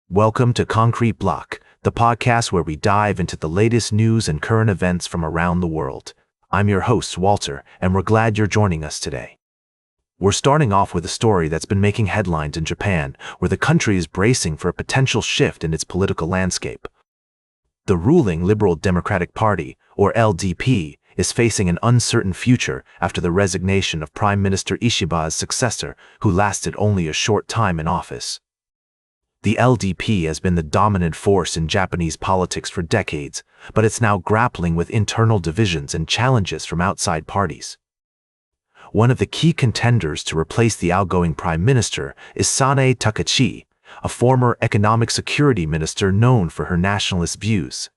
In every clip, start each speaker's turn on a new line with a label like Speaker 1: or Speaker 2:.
Speaker 1: Welcome to Concrete Block, the podcast where we dive into the latest news and current events from around the world. I'm your host, Walter, and we're glad you're joining us today. We're starting off with a story that's been making headlines in Japan, where the country is bracing for a potential shift in its political landscape. The ruling Liberal Democratic Party, or LDP, is facing an uncertain future after the resignation of Prime Minister Ishiba's successor, who lasted only a short time in office. The LDP has been the dominant force in Japanese politics for decades, but it's now grappling with internal divisions and challenges from outside parties. One of the key contenders to replace the outgoing prime minister is Sanae Takaichi, a former economic security minister known for her nationalist views.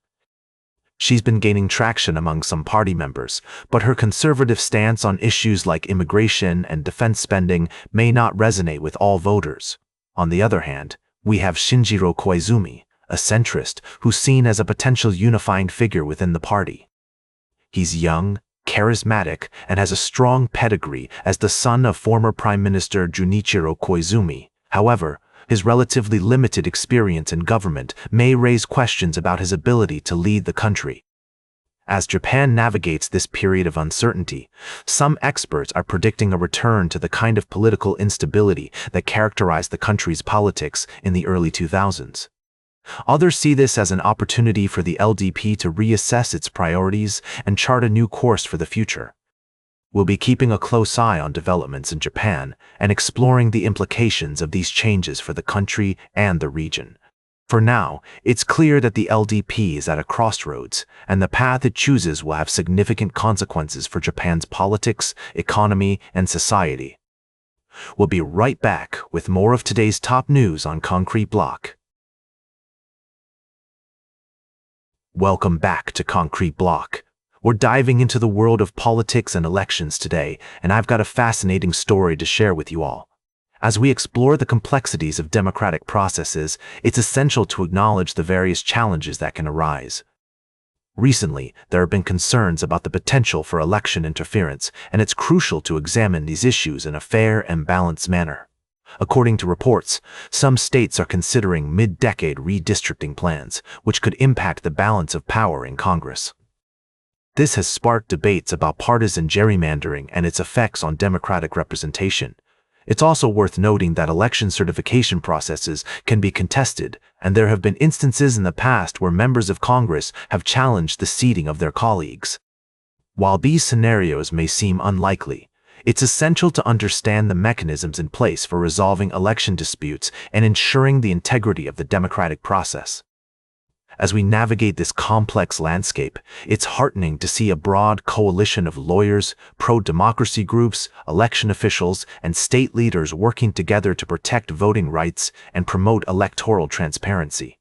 Speaker 1: She's been gaining traction among some party members, but her conservative stance on issues like immigration and defense spending may not resonate with all voters. On the other hand, we have Shinjiro Koizumi, a centrist who's seen as a potential unifying figure within the party. He's young, charismatic, and has a strong pedigree as the son of former Prime Minister Junichiro Koizumi. However, his relatively limited experience in government may raise questions about his ability to lead the country. As Japan navigates this period of uncertainty, some experts are predicting a return to the kind of political instability that characterized the country's politics in the early 2000s. Others see this as an opportunity for the LDP to reassess its priorities and chart a new course for the future. We'll be keeping a close eye on developments in Japan and exploring the implications of these changes for the country and the region. For now, it's clear that the LDP is at a crossroads, and the path it chooses will have significant consequences for Japan's politics, economy, and society. We'll be right back with more of today's top news on Concrete Block. Welcome back to Concrete Block. We're diving into the world of politics and elections today, and I've got a fascinating story to share with you all. As we explore the complexities of democratic processes, it's essential to acknowledge the various challenges that can arise. Recently, there have been concerns about the potential for election interference, and it's crucial to examine these issues in a fair and balanced manner. According to reports, some states are considering mid-decade redistricting plans, which could impact the balance of power in Congress. This has sparked debates about partisan gerrymandering and its effects on democratic representation. It's also worth noting that election certification processes can be contested, and there have been instances in the past where members of Congress have challenged the seating of their colleagues. While these scenarios may seem unlikely, it's essential to understand the mechanisms in place for resolving election disputes and ensuring the integrity of the democratic process. As we navigate this complex landscape, it's heartening to see a broad coalition of lawyers, pro-democracy groups, election officials, and state leaders working together to protect voting rights and promote electoral transparency.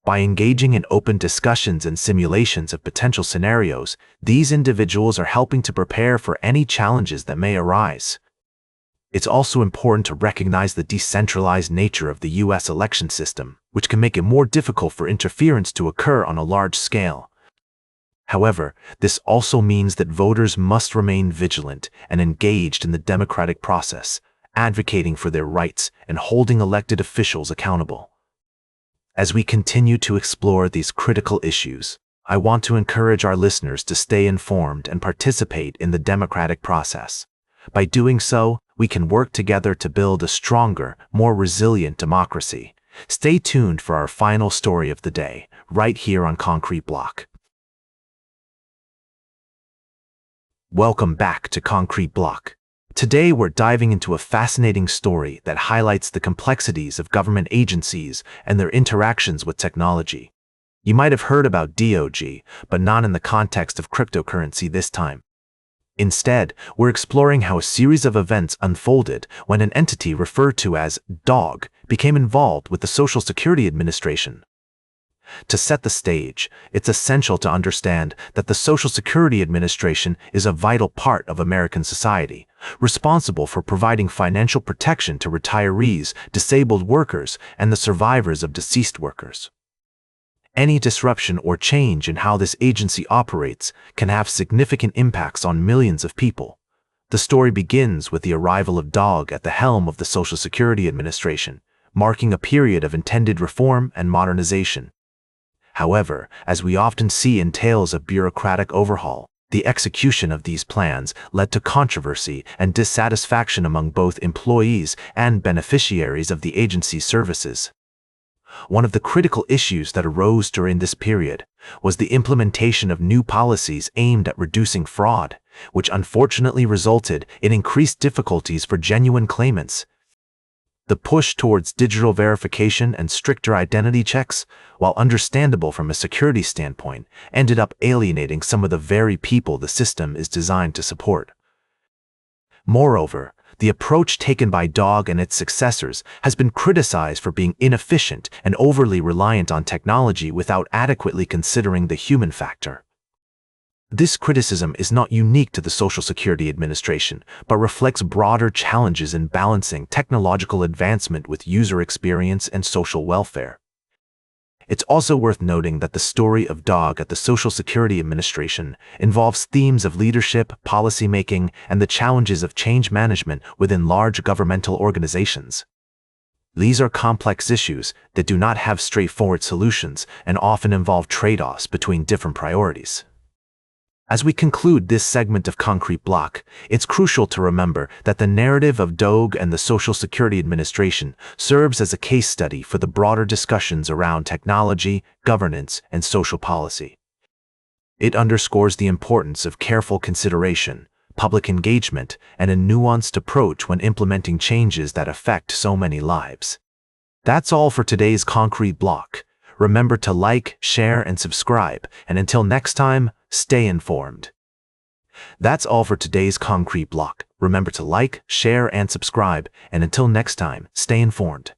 Speaker 1: By engaging in open discussions and simulations of potential scenarios, these individuals are helping to prepare for any challenges that may arise. It's also important to recognize the decentralized nature of the U.S. election system, which can make it more difficult for interference to occur on a large scale. However, this also means that voters must remain vigilant and engaged in the democratic process, advocating for their rights and holding elected officials accountable. As we continue to explore these critical issues, I want to encourage our listeners to stay informed and participate in the democratic process. By doing so, we can work together to build a stronger, more resilient democracy. Stay tuned for our final story of the day, right here on Concrete Block. Welcome back to Concrete Block. Today we're diving into a fascinating story that highlights the complexities of government agencies and their interactions with technology. You might have heard about DOG, but not in the context of cryptocurrency this time. Instead, we're exploring how a series of events unfolded when an entity referred to as DOG became involved with the Social Security Administration. To set the stage, it's essential to understand that the Social Security Administration is a vital part of American society, responsible for providing financial protection to retirees, disabled workers, and the survivors of deceased workers. Any disruption or change in how this agency operates can have significant impacts on millions of people. The story begins with the arrival of DOG at the helm of the Social Security Administration, marking a period of intended reform and modernization. However, as we often see in tales of bureaucratic overhaul, the execution of these plans led to controversy and dissatisfaction among both employees and beneficiaries of the agency's services. One of the critical issues that arose during this period was the implementation of new policies aimed at reducing fraud, which unfortunately resulted in increased difficulties for genuine claimants. The push towards digital verification and stricter identity checks, while understandable from a security standpoint, ended up alienating some of the very people the system is designed to support. Moreover, the approach taken by DOG and its successors has been criticized for being inefficient and overly reliant on technology without adequately considering the human factor. This criticism is not unique to the Social Security Administration, but reflects broader challenges in balancing technological advancement with user experience and social welfare. It's also worth noting that the story of DOG at the Social Security Administration involves themes of leadership, policymaking, and the challenges of change management within large governmental organizations. These are complex issues that do not have straightforward solutions and often involve trade-offs between different priorities. As we conclude this segment of Concrete Block, it's crucial to remember that the narrative of DOG and the Social Security Administration serves as a case study for the broader discussions around technology, governance, and social policy. It underscores the importance of careful consideration, public engagement, and a nuanced approach when implementing changes that affect so many lives. That's all for today's Concrete Block. Remember to like, share, and subscribe, and until next time, stay informed. That's all for today's Concrete Block. Remember to like, share, and subscribe, and until next time, stay informed.